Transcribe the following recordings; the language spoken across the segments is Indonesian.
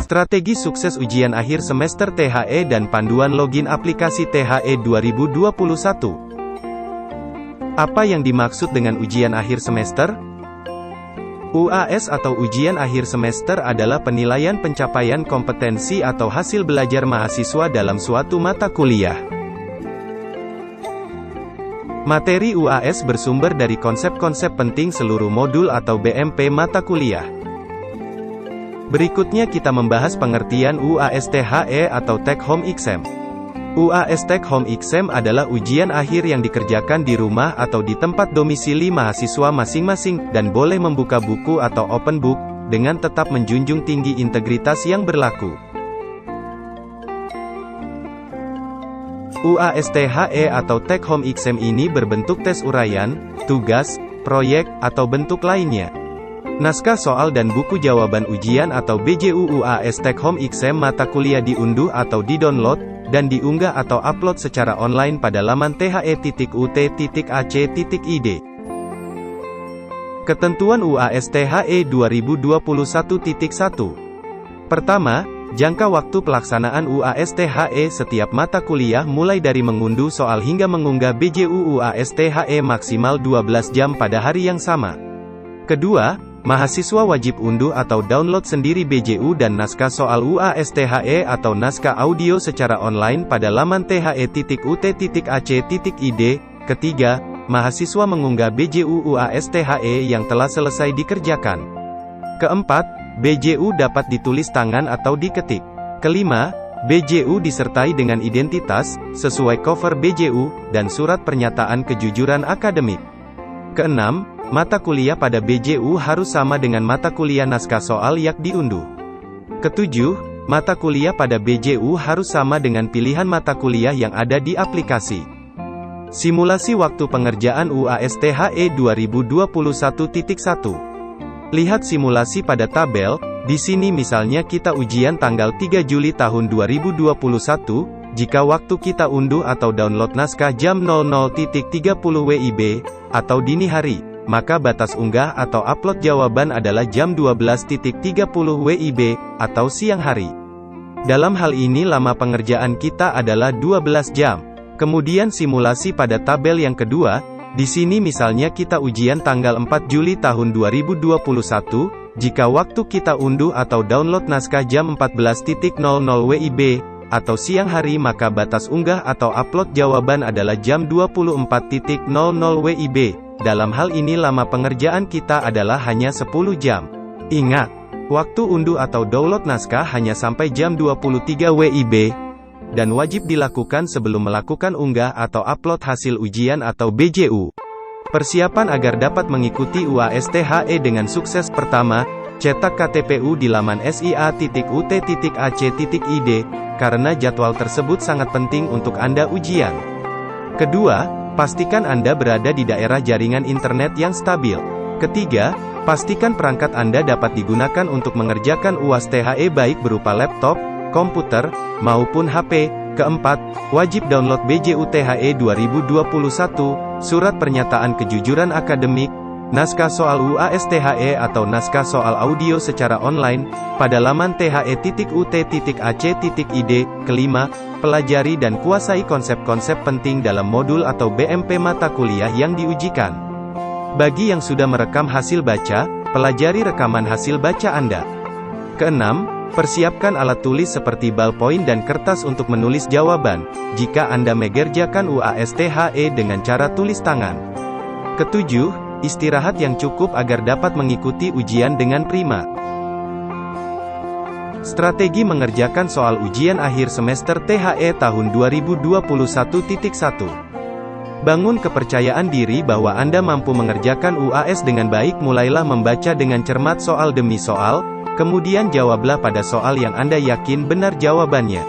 Strategi sukses ujian akhir semester THE dan panduan login aplikasi THE 2021. Apa yang dimaksud dengan ujian akhir semester? UAS atau ujian akhir semester adalah penilaian pencapaian kompetensi atau hasil belajar mahasiswa dalam suatu mata kuliah. Materi UAS bersumber dari konsep-konsep penting seluruh modul atau BMP mata kuliah. Berikutnya kita membahas pengertian UAS THE atau Take Home Exam. UAS Take Home Exam adalah ujian akhir yang dikerjakan di rumah atau di tempat domisili mahasiswa masing-masing, dan boleh membuka buku atau open book, dengan tetap menjunjung tinggi integritas yang berlaku. UAS THE atau Take Home Exam ini berbentuk tes uraian, tugas, proyek, atau bentuk lainnya. Naskah soal dan buku jawaban ujian atau BJU UAS Take Home Exam mata kuliah diunduh atau di-download, dan diunggah atau upload secara online pada laman the.ut.ac.id. Ketentuan UAS THE 2021.1. Pertama, jangka waktu pelaksanaan UAS THE setiap mata kuliah mulai dari mengunduh soal hingga mengunggah BJU UAS THE maksimal 12 jam pada hari yang sama. Kedua, mahasiswa wajib unduh atau download sendiri BJU dan naskah soal UAS THE atau naskah audio secara online pada laman the.ut.ac.id. Ketiga, mahasiswa mengunggah BJU UAS THE yang telah selesai dikerjakan. Keempat, BJU dapat ditulis tangan atau diketik. Kelima, BJU disertai dengan identitas, sesuai cover BJU, dan surat pernyataan kejujuran akademik. Keenam, mata kuliah pada BJU harus sama dengan mata kuliah naskah soal yang diunduh. Ketujuh, mata kuliah pada BJU harus sama dengan pilihan mata kuliah yang ada di aplikasi. Simulasi waktu pengerjaan UAS THE 2021.1. Lihat simulasi pada tabel. Di sini misalnya kita ujian tanggal 3 Juli tahun 2021, jika waktu kita unduh atau download naskah jam 00.30 WIB, atau dini hari, maka batas unggah atau upload jawaban adalah jam 12.30 WIB, atau siang hari. Dalam hal ini lama pengerjaan kita adalah 12 jam. Kemudian simulasi pada tabel yang kedua, di sini misalnya kita ujian tanggal 4 Juli tahun 2021, jika waktu kita unduh atau download naskah jam 14.00 WIB, atau siang hari, maka batas unggah atau upload jawaban adalah jam 24.00 WIB. Dalam hal ini lama pengerjaan kita adalah hanya 10 jam. Ingat, waktu unduh atau download naskah hanya sampai jam 23 WIB, dan wajib dilakukan sebelum melakukan unggah atau upload hasil ujian atau BJU. Persiapan agar dapat mengikuti UAS THE dengan sukses. Pertama, cetak KTPU di laman sia.ut.ac.id, karena jadwal tersebut sangat penting untuk Anda ujian. Kedua, pastikan Anda berada di daerah jaringan internet yang stabil. Ketiga, pastikan perangkat Anda dapat digunakan untuk mengerjakan UAS THE baik berupa laptop, komputer, maupun HP. Keempat, wajib download BJU THE 2021, surat pernyataan kejujuran akademik, naskah soal UAS THE atau naskah soal audio secara online, pada laman the.ut.ac.id. Kelima, pelajari dan kuasai konsep-konsep penting dalam modul atau BMP mata kuliah yang diujikan. Bagi yang sudah merekam hasil baca, pelajari rekaman hasil baca Anda. Keenam, persiapkan alat tulis seperti ballpoint dan kertas untuk menulis jawaban, jika Anda mengerjakan UAS THE dengan cara tulis tangan. Ketujuh, istirahat yang cukup agar dapat mengikuti ujian dengan prima. Strategi mengerjakan soal ujian akhir semester THE tahun 2021.1. Bangun kepercayaan diri bahwa Anda mampu mengerjakan UAS dengan baik. Mulailah membaca dengan cermat soal demi soal, kemudian jawablah pada soal yang Anda yakin benar jawabannya.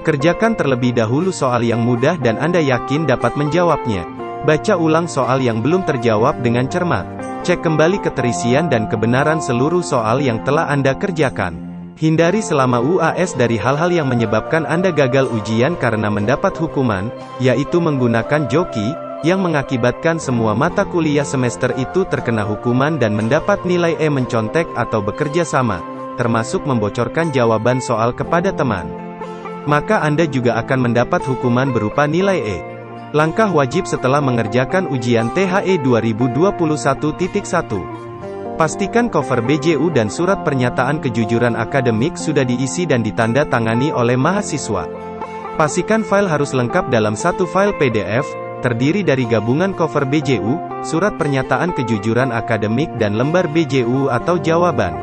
Kerjakan terlebih dahulu soal yang mudah dan Anda yakin dapat menjawabnya. Baca ulang soal yang belum terjawab dengan cermat. Cek kembali keterisian dan kebenaran seluruh soal yang telah Anda kerjakan. Hindari selama UAS dari hal-hal yang menyebabkan Anda gagal ujian karena mendapat hukuman, yaitu menggunakan joki, yang mengakibatkan semua mata kuliah semester itu terkena hukuman dan mendapat nilai E mencontek atau bekerja sama. termasuk membocorkan jawaban soal kepada teman. Maka Anda juga akan mendapat hukuman berupa nilai E. Langkah wajib setelah mengerjakan ujian THE 2021.1. Pastikan cover BJU dan surat pernyataan kejujuran akademik sudah diisi dan ditanda tangani oleh mahasiswa. Pastikan file harus lengkap dalam satu file PDF, terdiri dari gabungan cover BJU, surat pernyataan kejujuran akademik dan lembar BJU atau jawaban.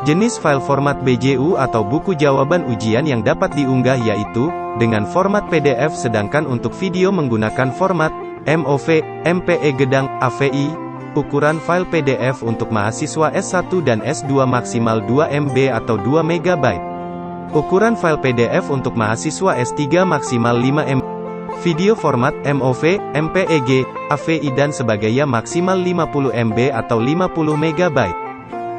Jenis file format BJU atau buku jawaban ujian yang dapat diunggah yaitu, dengan format PDF sedangkan untuk video menggunakan format, MOV, MPEG, AVI, ukuran file PDF untuk mahasiswa S1 dan S2 maksimal 2 MB atau 2 MB. Ukuran file PDF untuk mahasiswa S3 maksimal 5 MB. Video format MOV, MPEG, AVI dan sebagainya maksimal 50 MB atau 50 MB.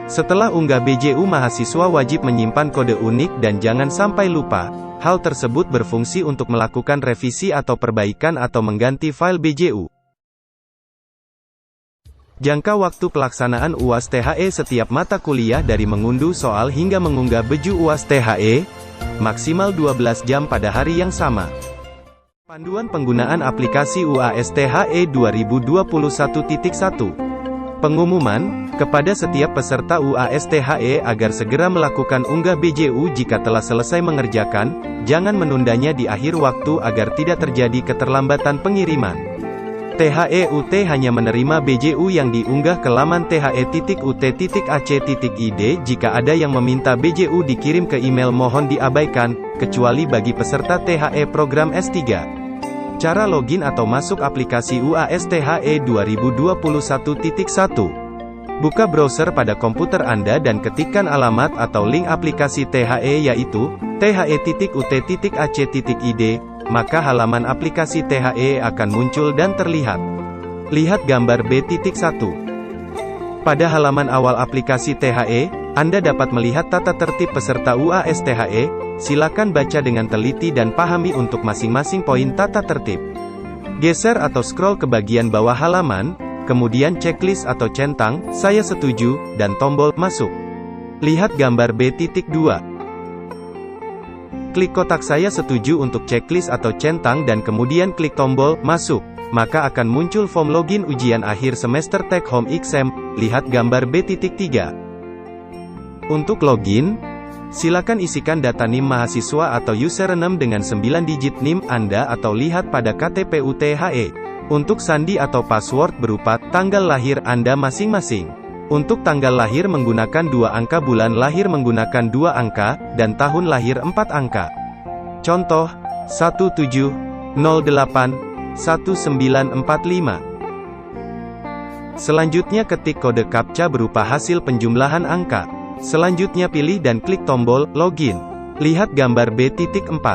Setelah unggah BJU mahasiswa wajib menyimpan kode unik dan jangan sampai lupa. Hal tersebut berfungsi untuk melakukan revisi atau perbaikan atau mengganti file BJU. Jangka waktu pelaksanaan UAS THE setiap mata kuliah dari mengunduh soal hingga mengunggah baju UAS THE, maksimal 12 jam pada hari yang sama. Panduan penggunaan aplikasi UAS THE 2021.1. Pengumuman, kepada setiap peserta UAS THE agar segera melakukan unggah BJU jika telah selesai mengerjakan, jangan menundanya di akhir waktu agar tidak terjadi keterlambatan pengiriman. THE-UT hanya menerima BJU yang diunggah ke laman THE.UT.AC.ID. Jika ada yang meminta BJU dikirim ke email mohon diabaikan, kecuali bagi peserta THE program S3. Cara login atau masuk aplikasi UAS THE 2021.1. Buka browser pada komputer Anda dan ketikkan alamat atau link aplikasi THE yaitu, THE.UT.AC.ID, maka halaman aplikasi THE akan muncul dan terlihat. Lihat gambar B.1. Pada halaman awal aplikasi THE, Anda dapat melihat tata tertib peserta UAS THE. Silakan baca dengan teliti dan pahami untuk masing-masing poin tata tertib. Geser atau scroll ke bagian bawah halaman, kemudian checklist atau centang, saya setuju, dan tombol masuk. Lihat gambar B.2. Klik kotak saya setuju untuk checklist atau centang dan kemudian klik tombol masuk. Maka akan muncul form login ujian akhir semester Take Home Exam. Lihat gambar B.3. Untuk login, silakan isikan data NIM mahasiswa atau username dengan 9 digit NIM Anda atau lihat pada KTPU THE. Untuk sandi atau password berupa tanggal lahir Anda masing-masing. Untuk tanggal lahir menggunakan 2 angka, bulan lahir menggunakan 2 angka, dan tahun lahir 4 angka. Contoh, 17081945. Selanjutnya ketik kode CAPTCHA berupa hasil penjumlahan angka. Selanjutnya pilih dan klik tombol login. Lihat gambar B.4.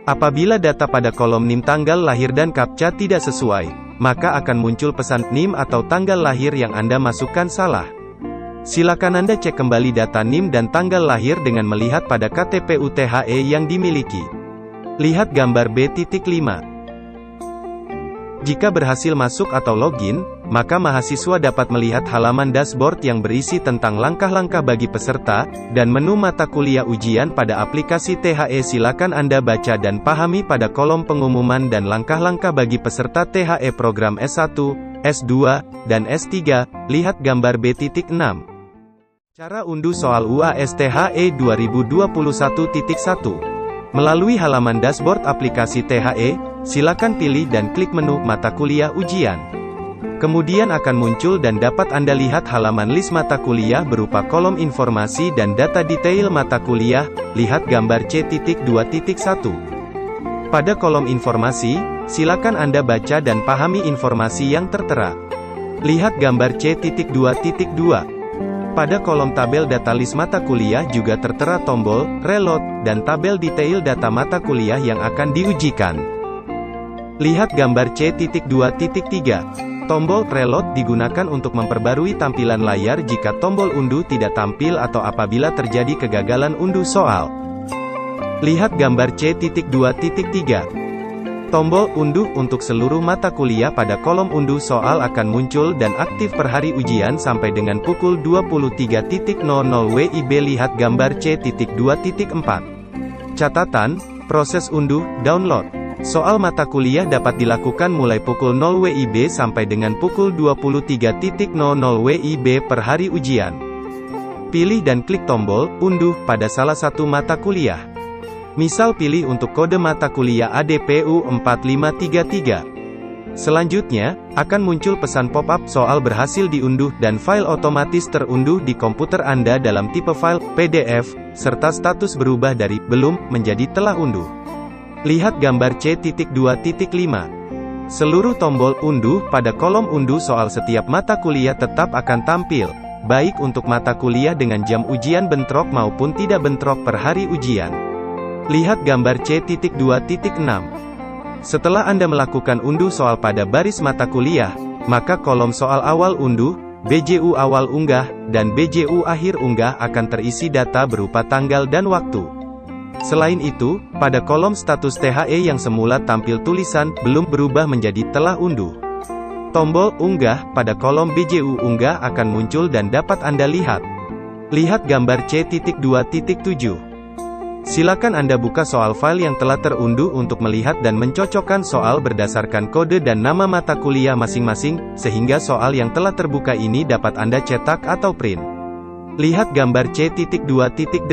Apabila data pada kolom NIM tanggal lahir dan CAPTCHA tidak sesuai, maka akan muncul pesan NIM atau tanggal lahir yang Anda masukkan salah. Silakan Anda cek kembali data NIM dan tanggal lahir dengan melihat pada KTPU THE yang dimiliki. Lihat gambar B.5. Jika berhasil masuk atau login, maka mahasiswa dapat melihat halaman dashboard yang berisi tentang langkah-langkah bagi peserta, dan menu mata kuliah ujian pada aplikasi THE. Silakan Anda baca dan pahami pada kolom pengumuman dan langkah-langkah bagi peserta THE program S1, S2, dan S3, lihat gambar B.6. Cara unduh soal UAS THE 2021.1. Melalui halaman dashboard aplikasi THE, silakan pilih dan klik menu mata kuliah ujian. Kemudian akan muncul dan dapat Anda lihat halaman list mata kuliah berupa kolom informasi dan data detail mata kuliah. Lihat gambar C.2.1. Pada kolom informasi, silakan Anda baca dan pahami informasi yang tertera. Lihat gambar C.2.2. Pada kolom tabel data list mata kuliah juga tertera tombol reload dan tabel detail data mata kuliah yang akan diujikan. Lihat gambar C.2.3. Tombol reload digunakan untuk memperbarui tampilan layar jika tombol unduh tidak tampil atau apabila terjadi kegagalan unduh soal. Lihat gambar C.2.3. Tombol unduh untuk seluruh mata kuliah pada kolom unduh soal akan muncul dan aktif per hari ujian sampai dengan pukul 23.00 WIB. Lihat gambar C.2.4. Catatan, proses unduh, download. Soal mata kuliah dapat dilakukan mulai pukul 0 WIB sampai dengan pukul 23.00 WIB per hari ujian. Pilih dan klik tombol unduh pada salah satu mata kuliah. Misal pilih untuk kode mata kuliah ADPU 4533. Selanjutnya, akan muncul pesan pop-up soal berhasil diunduh dan file otomatis terunduh di komputer Anda dalam tipe file PDF, serta status berubah dari belum menjadi telah unduh. Lihat gambar C.2.5. Seluruh tombol unduh pada kolom unduh soal setiap mata kuliah tetap akan tampil, baik untuk mata kuliah dengan jam ujian bentrok maupun tidak bentrok per hari ujian. Lihat gambar C.2.6. Setelah Anda melakukan unduh soal pada baris mata kuliah, maka kolom soal awal unduh, BJU awal unggah, dan BJU akhir unggah akan terisi data berupa tanggal dan waktu. Selain itu, pada kolom status THE yang semula tampil tulisan belum berubah menjadi telah unduh. Tombol unggah pada kolom BJU unggah akan muncul dan dapat Anda lihat. Lihat gambar C.2.7. Silakan Anda buka soal file yang telah terunduh untuk melihat dan mencocokkan soal berdasarkan kode dan nama mata kuliah masing-masing, sehingga soal yang telah terbuka ini dapat Anda cetak atau print. Lihat gambar C.2.8.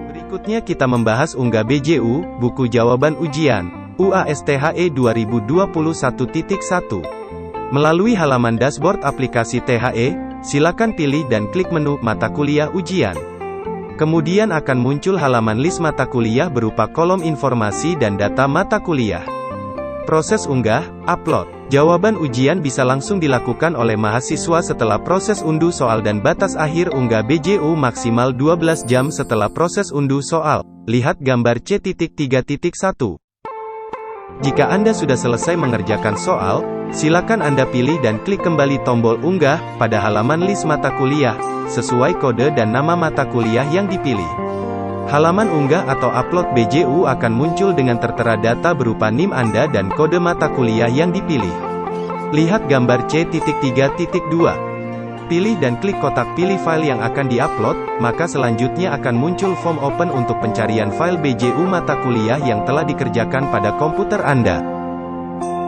Berikutnya kita membahas unggah BJU, buku jawaban ujian, UAS-THE 2021.1. Melalui halaman dashboard aplikasi THE, silakan pilih dan klik menu mata kuliah ujian. Kemudian akan muncul halaman list mata kuliah berupa kolom informasi dan data mata kuliah. Proses unggah, upload. Jawaban ujian bisa langsung dilakukan oleh mahasiswa setelah proses unduh soal dan batas akhir unggah BJU maksimal 12 jam setelah proses unduh soal. Lihat gambar C.3.1. Jika Anda sudah selesai mengerjakan soal, silakan Anda pilih dan klik kembali tombol unggah pada halaman list mata kuliah, sesuai kode dan nama mata kuliah yang dipilih. Halaman unggah atau upload BJU akan muncul dengan tertera data berupa NIM Anda dan kode mata kuliah yang dipilih. Lihat gambar C.3.2. Pilih dan klik kotak pilih file yang akan diupload, maka selanjutnya akan muncul form open untuk pencarian file BJU mata kuliah yang telah dikerjakan pada komputer Anda.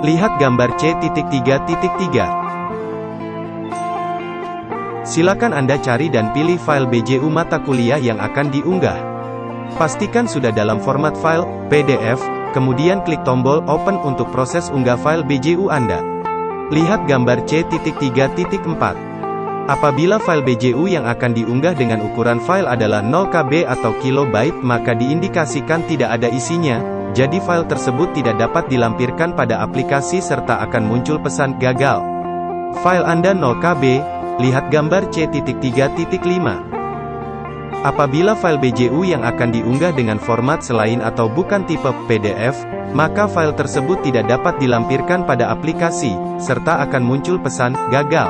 Lihat gambar C.3.3. Silakan Anda cari dan pilih file BJU mata kuliah yang akan diunggah. Pastikan sudah dalam format file PDF, kemudian klik tombol Open untuk proses unggah file BJU Anda. Lihat gambar C.3.4. Apabila file BJU yang akan diunggah dengan ukuran file adalah 0 KB atau kilobyte, maka diindikasikan tidak ada isinya, jadi file tersebut tidak dapat dilampirkan pada aplikasi serta akan muncul pesan gagal. File Anda 0 KB. Lihat gambar C.3.5. Apabila file BJU yang akan diunggah dengan format selain atau bukan tipe PDF, maka file tersebut tidak dapat dilampirkan pada aplikasi, serta akan muncul pesan gagal.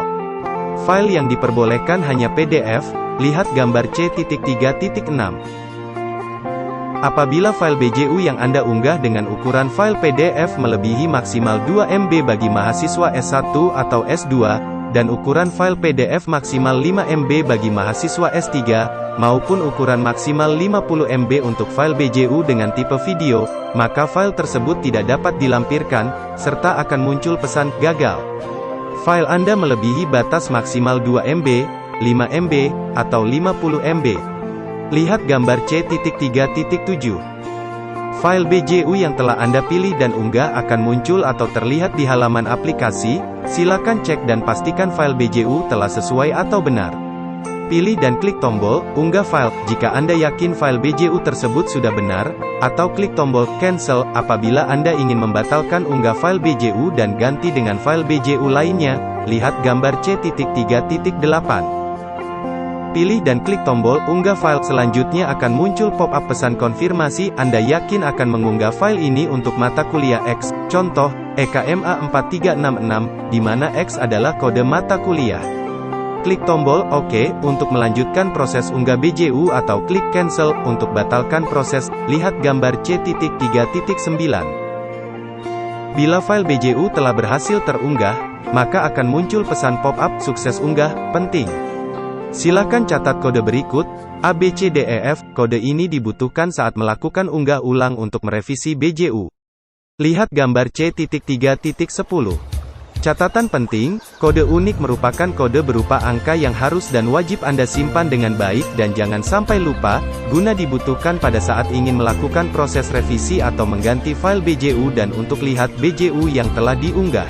File yang diperbolehkan hanya PDF, lihat gambar C.3.6. Apabila file BJU yang Anda unggah dengan ukuran file PDF melebihi maksimal 2 MB bagi mahasiswa S1 atau S2, dan ukuran file PDF maksimal 5 MB bagi mahasiswa S3, maupun ukuran maksimal 50 MB untuk file BJU dengan tipe video, maka file tersebut tidak dapat dilampirkan, serta akan muncul pesan gagal. File Anda melebihi batas maksimal 2 MB, 5 MB, atau 50 MB. Lihat gambar C.3.7. File BJU yang telah Anda pilih dan unggah akan muncul atau terlihat di halaman aplikasi. Silakan cek dan pastikan file BJU telah sesuai atau benar. Pilih dan klik tombol unggah file jika Anda yakin file BJU tersebut sudah benar, atau klik tombol cancel apabila Anda ingin membatalkan unggah file BJU dan ganti dengan file BJU lainnya. Lihat gambar C.3.8. Pilih dan klik tombol unggah file. Selanjutnya akan muncul pop-up pesan konfirmasi Anda yakin akan mengunggah file ini untuk mata kuliah X, contoh, EKMA 4366, di mana X adalah kode mata kuliah. Klik tombol OK untuk melanjutkan proses unggah BJU atau klik cancel untuk batalkan proses. Lihat gambar C.3.9. Bila file BJU telah berhasil terunggah, maka akan muncul pesan pop-up, sukses unggah, penting. Silakan catat kode berikut, ABCDEF, kode ini dibutuhkan saat melakukan unggah ulang untuk merevisi BJU. Lihat gambar C.3.10. Catatan penting, kode unik merupakan kode berupa angka yang harus dan wajib Anda simpan dengan baik dan jangan sampai lupa, guna dibutuhkan pada saat ingin melakukan proses revisi atau mengganti file BJU dan untuk lihat BJU yang telah diunggah.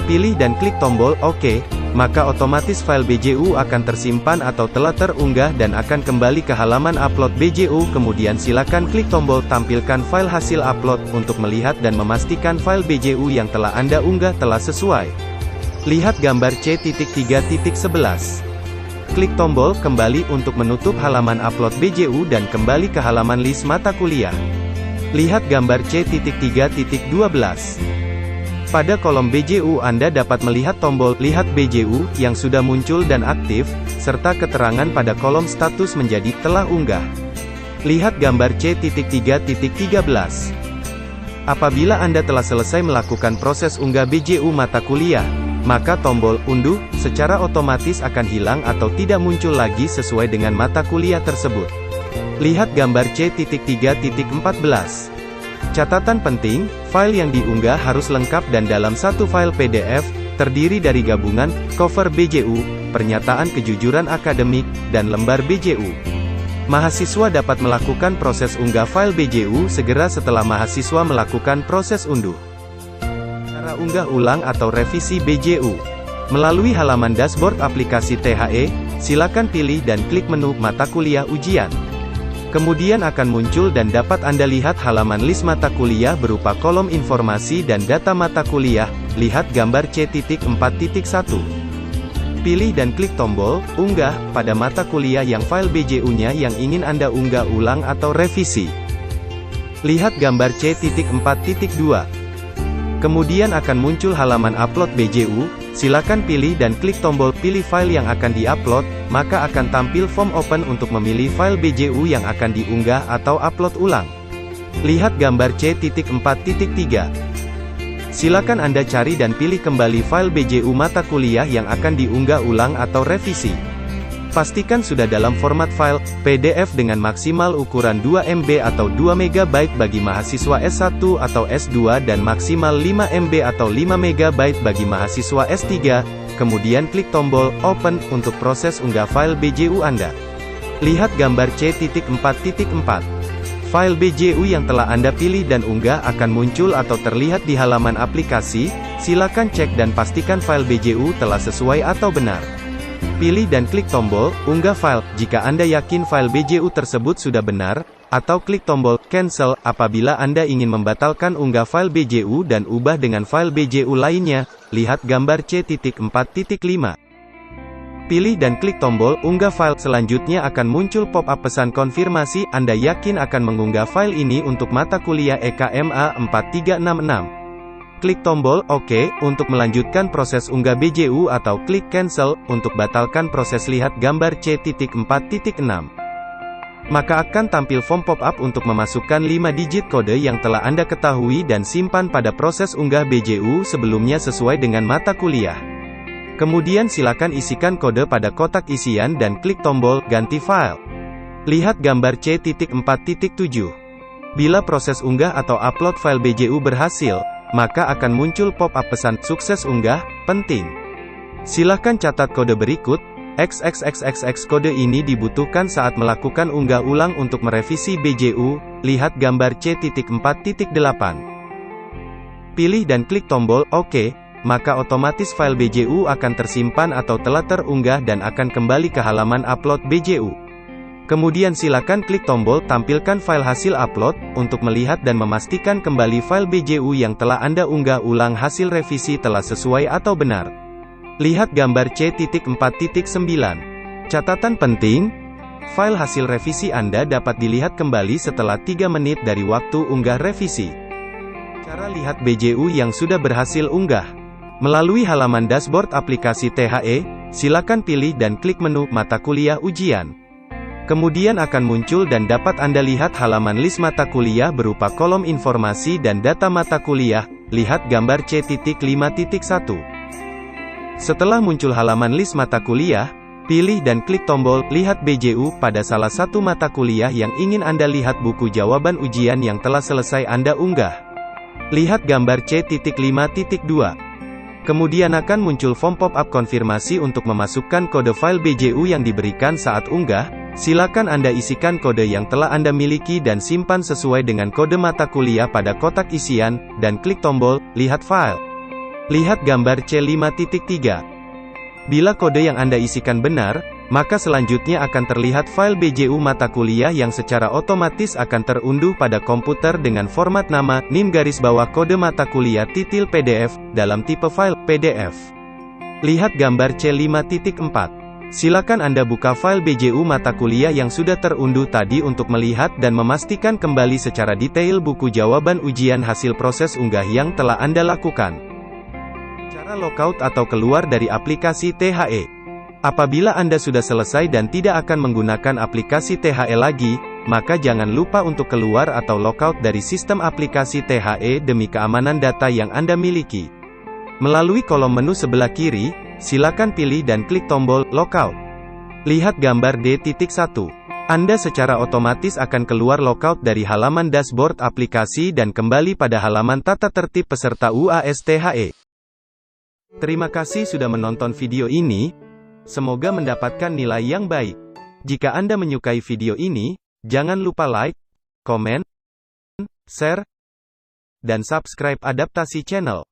Pilih dan klik tombol OK, maka otomatis file BJU akan tersimpan atau telah terunggah dan akan kembali ke halaman upload BJU. Kemudian silakan klik tombol tampilkan file hasil upload untuk melihat dan memastikan file BJU yang telah Anda unggah telah sesuai. Lihat gambar C.3.11. Klik tombol kembali untuk menutup halaman upload BJU dan kembali ke halaman list mata kuliah. Lihat gambar C.3.12. Pada kolom BJU Anda dapat melihat tombol Lihat BJU yang sudah muncul dan aktif, serta keterangan pada kolom status menjadi telah unggah. Lihat gambar C.3.13. Apabila Anda telah selesai melakukan proses unggah BJU mata kuliah, maka tombol Unduh secara otomatis akan hilang atau tidak muncul lagi sesuai dengan mata kuliah tersebut. Lihat gambar C.3.14. Catatan penting, file yang diunggah harus lengkap dan dalam satu file PDF, terdiri dari gabungan, cover BJU, pernyataan kejujuran akademik, dan lembar BJU. Mahasiswa dapat melakukan proses unggah file BJU segera setelah mahasiswa melakukan proses unduh. Cara unggah ulang atau revisi BJU. Melalui halaman dashboard aplikasi THE, silakan pilih dan klik menu mata kuliah ujian. Kemudian akan muncul dan dapat Anda lihat halaman list mata kuliah berupa kolom informasi dan data mata kuliah. Lihat gambar C.4.1. Pilih dan klik tombol Unggah pada mata kuliah yang file BJU-nya yang ingin Anda unggah ulang atau revisi. Lihat gambar C.4.2. Kemudian akan muncul halaman upload BJU. Silakan pilih dan klik tombol Pilih file yang akan diupload, maka akan tampil form open untuk memilih file BJU yang akan diunggah atau upload ulang. Lihat gambar C.4.3. Silakan Anda cari dan pilih kembali file BJU mata kuliah yang akan diunggah ulang atau revisi. Pastikan sudah dalam format file PDF dengan maksimal ukuran 2 MB atau 2 MB bagi mahasiswa S1 atau S2 dan maksimal 5 MB atau 5 MB bagi mahasiswa S3. Kemudian klik tombol Open untuk proses unggah file BJU Anda. Lihat gambar C.4.4. File BJU yang telah Anda pilih dan unggah akan muncul atau terlihat di halaman aplikasi. Silakan cek dan pastikan file BJU telah sesuai atau benar. Pilih dan klik tombol Unggah file jika Anda yakin file BJU tersebut sudah benar, atau klik tombol Cancel apabila Anda ingin membatalkan unggah file BJU dan ubah dengan file BJU lainnya. Lihat gambar C.4.5. Pilih dan klik tombol Unggah file. Selanjutnya akan muncul pop-up pesan konfirmasi Anda yakin akan mengunggah file ini untuk mata kuliah EKMA 4366. Klik tombol OK untuk melanjutkan proses unggah BJU atau klik Cancel untuk batalkan proses. Lihat gambar C.4.6. Maka akan tampil form pop-up untuk memasukkan 5 digit kode yang telah Anda ketahui dan simpan pada proses unggah BJU sebelumnya sesuai dengan mata kuliah. Kemudian silakan isikan kode pada kotak isian dan klik tombol Ganti file. Lihat gambar C.4.7. Bila proses unggah atau upload file BJU berhasil, maka akan muncul pop-up pesan, sukses unggah, penting. Silahkan catat kode berikut, XXXXX. Kode ini dibutuhkan saat melakukan unggah ulang untuk merevisi BJU. Lihat gambar C.4.8. Pilih dan klik tombol OK, maka otomatis file BJU akan tersimpan atau telah terunggah dan akan kembali ke halaman upload BJU. Kemudian silakan klik tombol tampilkan file hasil upload, untuk melihat dan memastikan kembali file BJU yang telah Anda unggah ulang hasil revisi telah sesuai atau benar. Lihat gambar C.4.9. Catatan penting, file hasil revisi Anda dapat dilihat kembali setelah 3 menit dari waktu unggah revisi. Cara lihat BJU yang sudah berhasil unggah. Melalui halaman dashboard aplikasi THE, silakan pilih dan klik menu mata kuliah ujian. Kemudian akan muncul dan dapat Anda lihat halaman list mata kuliah berupa kolom informasi dan data mata kuliah. lihat gambar C.5.1. Setelah muncul halaman list mata kuliah, pilih dan klik tombol "Lihat BJU" pada salah satu mata kuliah yang ingin Anda lihat buku jawaban ujian yang telah selesai Anda unggah. Lihat gambar C.5.2. Kemudian akan muncul form pop-up konfirmasi untuk memasukkan kode file BJU yang diberikan saat unggah. Silakan Anda isikan kode yang telah Anda miliki dan simpan sesuai dengan kode mata kuliah pada kotak isian, dan klik tombol "Lihat file". Lihat gambar C.5.3. Bila kode yang Anda isikan benar, maka selanjutnya akan terlihat file BJU mata kuliah yang secara otomatis akan terunduh pada komputer dengan format nama, NIM garis bawah kode mata kuliah titil PDF, dalam tipe file PDF. Lihat gambar C.5.4. Silakan Anda buka file BJU mata kuliah yang sudah terunduh tadi untuk melihat dan memastikan kembali secara detail buku jawaban ujian hasil proses unggah yang telah Anda lakukan. Cara logout atau keluar dari aplikasi THE. Apabila Anda sudah selesai dan tidak akan menggunakan aplikasi THE lagi, maka jangan lupa untuk keluar atau logout dari sistem aplikasi THE demi keamanan data yang Anda miliki. Melalui kolom menu sebelah kiri, silakan pilih dan klik tombol "Logout". Lihat gambar D.1. Anda secara otomatis akan keluar logout dari halaman dashboard aplikasi dan kembali pada halaman tata tertib peserta UAS THE. Terima kasih sudah menonton video ini. Semoga mendapatkan nilai yang baik. Jika Anda menyukai video ini, jangan lupa like, komen, share, dan subscribe Adaptasi Channel.